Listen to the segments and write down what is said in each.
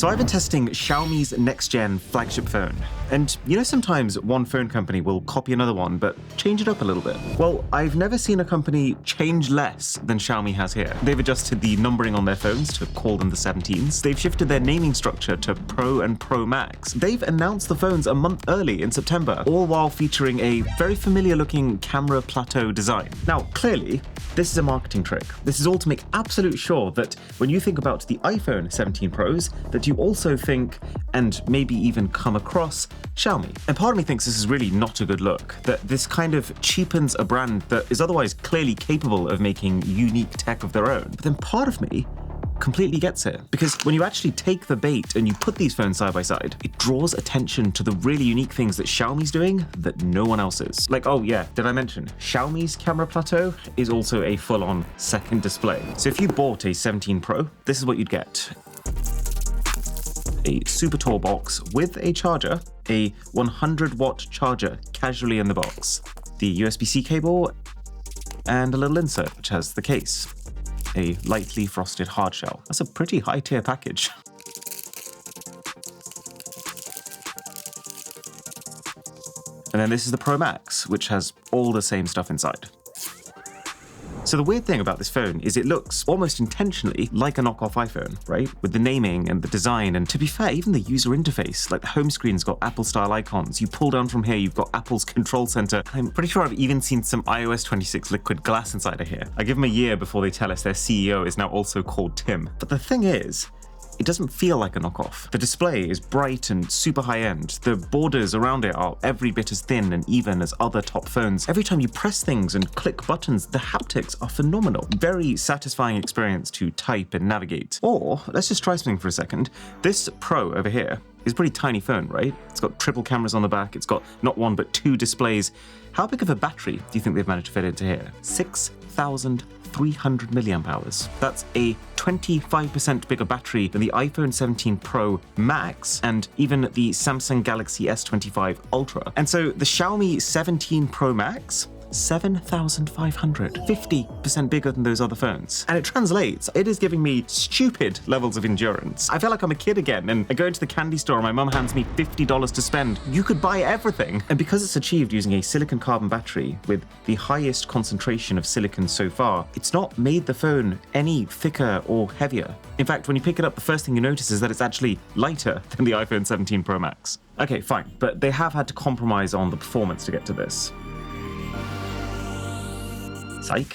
So I've been testing Xiaomi's next-gen flagship phone. And you know sometimes one phone company will copy another one, but change it up a little bit? Well, I've never seen a company change less than Xiaomi has here. They've adjusted the numbering on their phones to call them the 17s. They've shifted their naming structure to Pro and Pro Max. They've announced the phones a month early in September, all while featuring a very familiar-looking camera plateau design. Now, clearly, this is a marketing trick. This is all to make absolute sure that when you think about the iPhone 17 Pros, that you also think, and maybe even come across, Xiaomi. And part of me thinks this is really not a good look, that this kind of cheapens a brand that is otherwise clearly capable of making unique tech of their own. But then part of me completely gets it, because when you actually take the bait and you put these phones side by side, it draws attention to the really unique things that Xiaomi's doing that no one else is. Like, oh yeah, did I mention Xiaomi's camera plateau is also a full-on second display. So if you bought a 17 Pro, this is what you'd get. A super tall box with a charger, a 100-watt charger casually in the box, the USB-C cable, and a little insert which has the case. A lightly frosted hard shell. That's a pretty high-tier package. And then this is the Pro Max, which has all the same stuff inside. So the weird thing about this phone is it looks almost intentionally like a knockoff iPhone, right? With the naming and the design, and to be fair, even the user interface, like the home screen's got Apple-style icons. You pull down from here, you've got Apple's control center. I'm pretty sure I've even seen some iOS 26 liquid glass inside of here. I give them a year before they tell us their CEO is now also called Tim. But the thing is, it doesn't feel like a knockoff. The display is bright and super high-end. The borders around it are every bit as thin and even as other top phones. Every time you press things and click buttons, the haptics are phenomenal. Very satisfying experience to type and navigate. Or, let's just try something for a second. This Pro over here is a pretty tiny phone, right? It's got triple cameras on the back. It's got not one, but two displays. How big of a battery do you think they've managed to fit into here? 6,300 milliamp hours. That's a 25% bigger battery than the iPhone 17 Pro Max and even the Samsung Galaxy S25 Ultra. And so the Xiaomi 17 Pro Max, 7,500, 50% bigger than those other phones. And it translates. It is giving me stupid levels of endurance. I feel like I'm a kid again, and I go into the candy store and my mum hands me $50 to spend. You could buy everything. And because it's achieved using a silicon carbon battery with the highest concentration of silicon so far, it's not made the phone any thicker or heavier. In fact, when you pick it up, the first thing you notice is that it's actually lighter than the iPhone 17 Pro Max. Okay, fine, but they have had to compromise on the performance to get to this. Psych.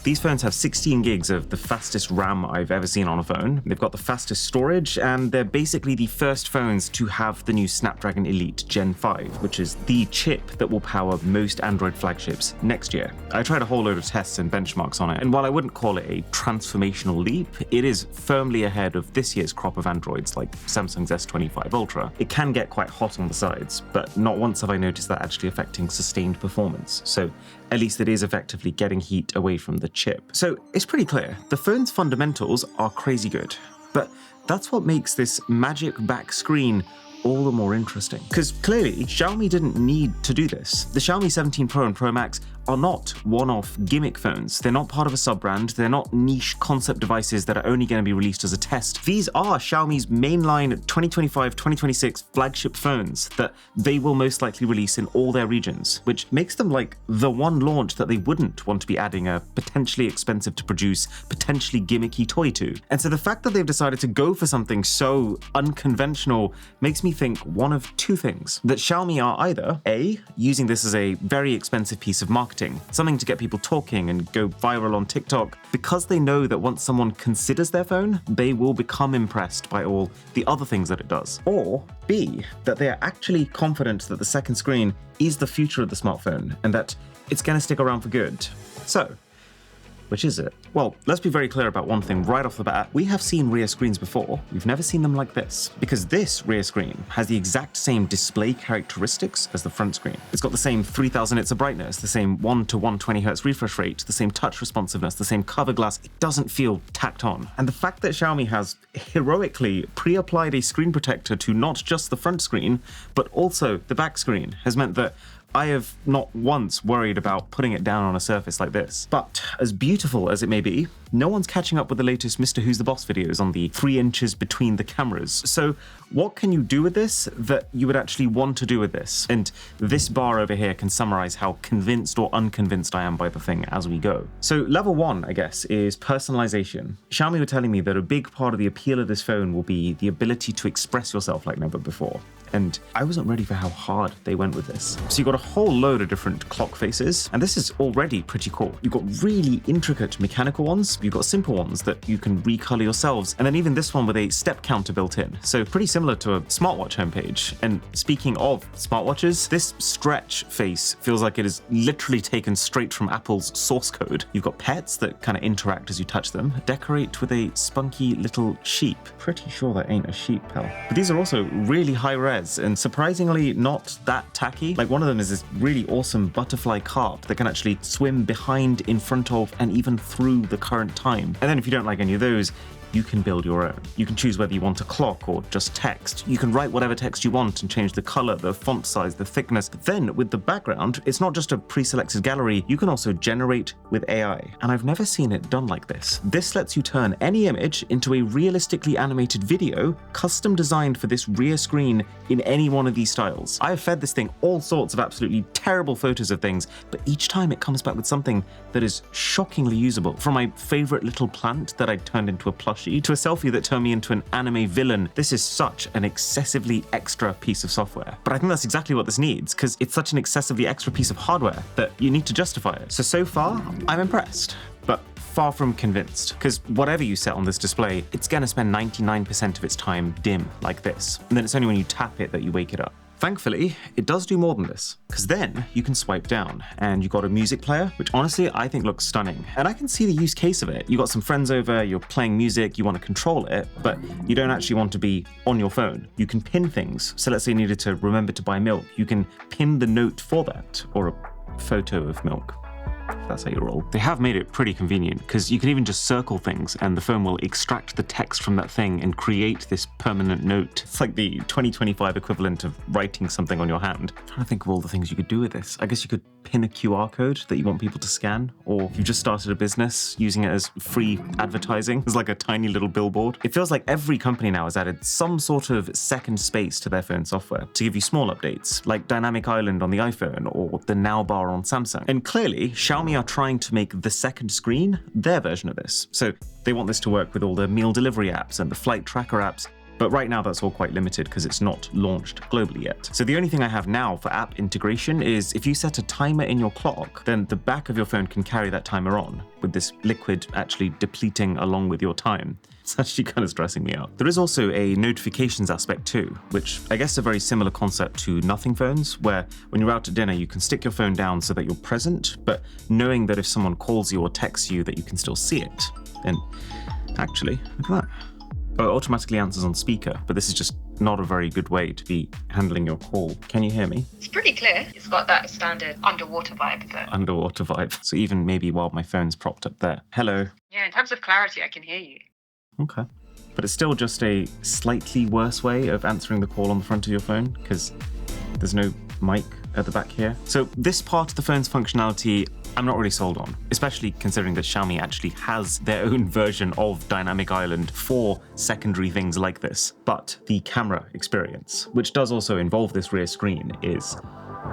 These phones have 16 gigs of the fastest RAM I've ever seen on a phone. They've got the fastest storage, and they're basically the first phones to have the new Snapdragon Elite Gen 5, which is the chip that will power most Android flagships next year. I tried a whole load of tests and benchmarks on it, and while I wouldn't call it a transformational leap, it is firmly ahead of this year's crop of Androids like Samsung's S25 Ultra. It can get quite hot on the sides, but not once have I noticed that actually affecting sustained performance. So at least it is effectively getting heat away from the chip. So it's pretty clear, the phone's fundamentals are crazy good, but that's what makes this magic back screen all the more interesting. Because clearly, Xiaomi didn't need to do this. The Xiaomi 17 Pro and Pro Max are not one-off gimmick phones. They're not part of a sub-brand. They're not niche concept devices that are only going to be released as a test. These are Xiaomi's mainline 2025-2026 flagship phones that they will most likely release in all their regions, which makes them like the one launch that they wouldn't want to be adding a potentially expensive to produce, potentially gimmicky toy to. And so the fact that they've decided to go for something so unconventional makes me think one of two things. That Xiaomi are either A, using this as a very expensive piece of marketing, something to get people talking and go viral on TikTok, because they know that once someone considers their phone, they will become impressed by all the other things that it does. Or B, that they are actually confident that the second screen is the future of the smartphone and that it's going to stick around for good. So, which is it? Well, let's be very clear about one thing right off the bat. We have seen rear screens before. We've never seen them like this, because this rear screen has the exact same display characteristics as the front screen. It's got the same 3000 nits of brightness, the same 1 to 120 Hz refresh rate, the same touch responsiveness, the same cover glass. It doesn't feel tacked on. And the fact that Xiaomi has heroically pre-applied a screen protector to not just the front screen, but also the back screen has meant that I have not once worried about putting it down on a surface like this. But as beautiful as it may be, no one's catching up with the latest Mr. Who's the Boss videos on the 3 inches between the cameras. So what can you do with this that you would actually want to do with this? And this bar over here can summarize how convinced or unconvinced I am by the thing as we go. So level 1, I guess, is personalization. Xiaomi were telling me that a big part of the appeal of this phone will be the ability to express yourself like never before. And I wasn't ready for how hard they went with this. So you've got a whole load of different clock faces, and this is already pretty cool. You've got really intricate mechanical ones, you've got simple ones that you can recolor yourselves, and then even this one with a step counter built in. So pretty similar to a smartwatch homepage. And speaking of smartwatches, this stretch face feels like it is literally taken straight from Apple's source code. You've got pets that kind of interact as you touch them. Decorate with a spunky little sheep. Pretty sure that ain't a sheep, pal. But these are also really high res and surprisingly not that tacky. Like one of them is this really awesome butterfly carp that can actually swim behind, in front of, and even through the current time. And then if you don't like any of those, you can build your own. You can choose whether you want a clock or just text. You can write whatever text you want and change the color, the font size, the thickness. But then with the background, it's not just a pre-selected gallery, you can also generate with AI. And I've never seen it done like this. This lets you turn any image into a realistically animated video, custom designed for this rear screen in any one of these styles. I have fed this thing all sorts of absolutely terrible photos of things, but each time it comes back with something that is shockingly usable. From my favorite little plant that I turned into a plushie to a selfie that turned me into an anime villain. This is such an excessively extra piece of software. But I think that's exactly what this needs, because it's such an excessively extra piece of hardware that you need to justify it. So far, I'm impressed, but far from convinced, because whatever you set on this display, it's gonna spend 99% of its time dim like this. And then it's only when you tap it that you wake it up. Thankfully, it does do more than this, because then you can swipe down and you've got a music player, which honestly I think looks stunning. And I can see the use case of it. You've got some friends over, you're playing music, you want to control it, but you don't actually want to be on your phone. You can pin things. So let's say you needed to remember to buy milk. You can pin the note for that, or a photo of milk. That's how you roll. They have made it pretty convenient because you can even just circle things and the phone will extract the text from that thing and create this permanent note. It's like the 2025 equivalent of writing something on your hand. I'm trying to think of all the things you could do with this. I guess you could pin a QR code that you want people to scan, or if you've just started a business, using it as free advertising. It's like a tiny little billboard. It feels like every company now has added some sort of second space to their phone software to give you small updates, like Dynamic Island on the iPhone or the Now bar on Samsung. And clearly, Xiaomi are trying to make the second screen their version of this. So they want this to work with all the meal delivery apps and the flight tracker apps. But right now that's all quite limited because it's not launched globally yet. So the only thing I have now for app integration is if you set a timer in your clock, then the back of your phone can carry that timer on, with this liquid actually depleting along with your time. It's actually kind of stressing me out. There is also a notifications aspect too, which I guess is a very similar concept to nothing phones, where when you're out to dinner, you can stick your phone down so that you're present, but knowing that if someone calls you or texts you that you can still see it. And actually, look at that. Oh, it automatically answers on speaker, but this is just not a very good way to be handling your call. Can you hear me? It's pretty clear. It's got that standard underwater vibe though. Underwater vibe. So even maybe while my phone's propped up there. Hello. Yeah, in terms of clarity, I can hear you. Okay. But it's still just a slightly worse way of answering the call on the front of your phone, because there's no mic at the back here. So this part of the phone's functionality, I'm not really sold on, especially considering that Xiaomi actually has their own version of Dynamic Island for secondary things like this. But the camera experience, which does also involve this rear screen, is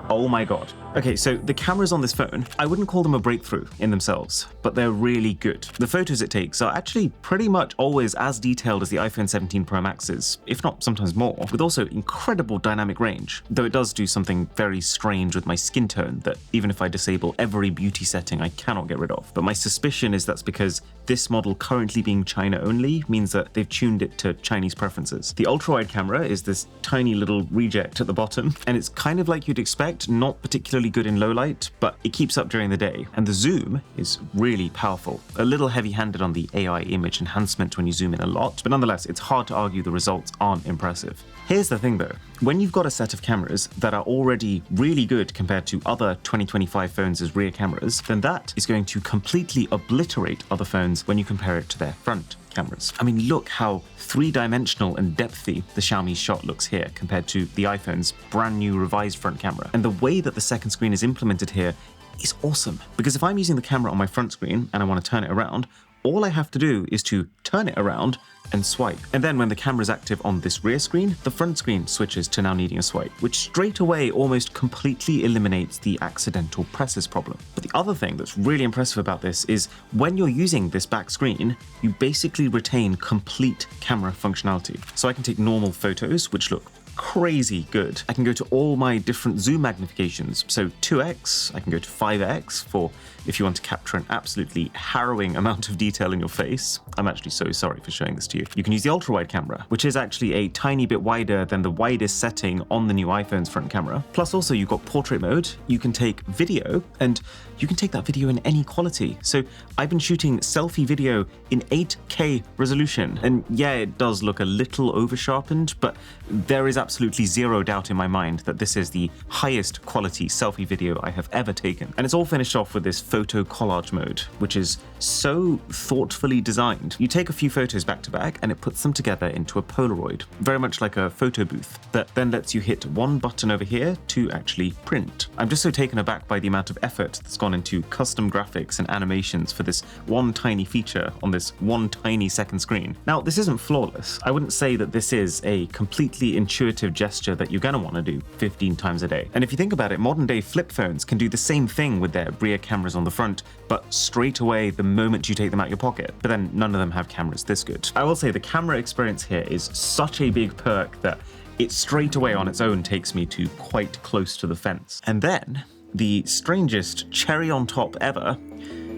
oh my god. Okay, so the cameras on this phone, I wouldn't call them a breakthrough in themselves, but they're really good. The photos it takes are actually pretty much always as detailed as the iPhone 17 Pro Max's, if not sometimes more, with also incredible dynamic range, though it does do something very strange with my skin tone that even if I disable every beauty setting, I cannot get rid of. But my suspicion is that's because this model currently being China only means that they've tuned it to Chinese preferences. The ultra-wide camera is this tiny little reject at the bottom, and it's kind of like you'd expect, not particularly good in low light, but it keeps up during the day. And the zoom is really powerful. A little heavy-handed on the AI image enhancement when you zoom in a lot, but nonetheless, it's hard to argue the results aren't impressive. Here's the thing though, when you've got a set of cameras that are already really good compared to other 2025 phones' rear cameras, then that is going to completely obliterate other phones when you compare it to their front cameras. I mean, look how three-dimensional and depthy the Xiaomi shot looks here compared to the iPhone's brand new revised front camera. And the way that the second screen is implemented here is awesome. Because if I'm using the camera on my front screen and I want to turn it around, all I have to do is to turn it around and swipe. And then when the camera is active on this rear screen, the front screen switches to now needing a swipe, which straight away almost completely eliminates the accidental presses problem. But the other thing that's really impressive about this is when you're using this back screen, you basically retain complete camera functionality. So I can take normal photos, which look crazy good. I can go to all my different zoom magnifications. So 2x, I can go to 5x for if you want to capture an absolutely harrowing amount of detail in your face. I'm actually so sorry for showing this to you. You can use the ultra-wide camera, which is actually a tiny bit wider than the widest setting on the new iPhone's front camera. Plus also you've got portrait mode. You can take video and you can take that video in any quality. So I've been shooting selfie video in 8K resolution. And yeah, it does look a little over-sharpened, but there is absolutely zero doubt in my mind that this is the highest quality selfie video I have ever taken. And it's all finished off with this photo collage mode, which is so thoughtfully designed. You take a few photos back to back and it puts them together into a Polaroid, very much like a photo booth that then lets you hit one button over here to actually print. I'm just so taken aback by the amount of effort that's gone into custom graphics and animations for this one tiny feature on this one tiny second screen. Now, this isn't flawless. I wouldn't say that this is a completely intuitive gesture that you're gonna wanna do 15 times a day. And if you think about it, modern day flip phones can do the same thing with their rear cameras on the front, but straight away the moment you take them out your pocket. But then none of them have cameras this good. I will say the camera experience here is such a big perk that it straight away on its own takes me to quite close to the fence. And then the strangest cherry on top ever,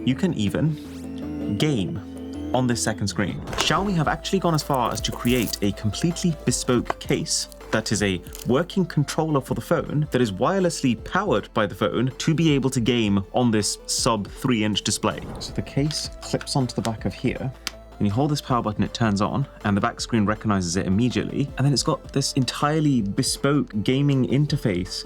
you can even game on this second screen. Xiaomi have actually gone as far as to create a completely bespoke case that is a working controller for the phone that is wirelessly powered by the phone to be able to game on this sub 3-inch display. So the case clips onto the back of here. When you hold this power button, it turns on and the back screen recognizes it immediately. And then it's got this entirely bespoke gaming interface.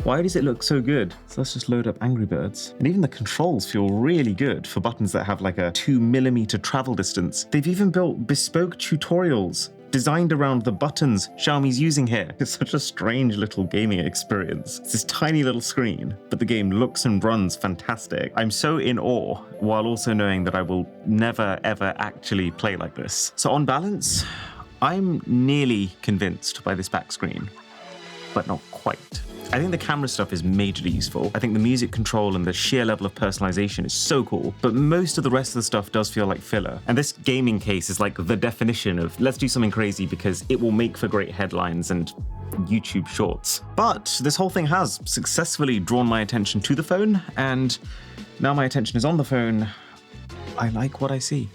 Why does it look so good? So let's just load up Angry Birds. And even the controls feel really good for buttons that have like a 2mm travel distance. They've even built bespoke tutorials designed around the buttons Xiaomi's using here. It's such a strange little gaming experience. It's this tiny little screen, but the game looks and runs fantastic. I'm so in awe, while also knowing that I will never ever actually play like this. So on balance, I'm nearly convinced by this back screen, but not quite. I think the camera stuff is majorly useful. I think the music control and the sheer level of personalization is so cool, but most of the rest of the stuff does feel like filler. And this gaming case is like the definition of let's do something crazy because it will make for great headlines and YouTube shorts. But this whole thing has successfully drawn my attention to the phone, and now my attention is on the phone. I like what I see.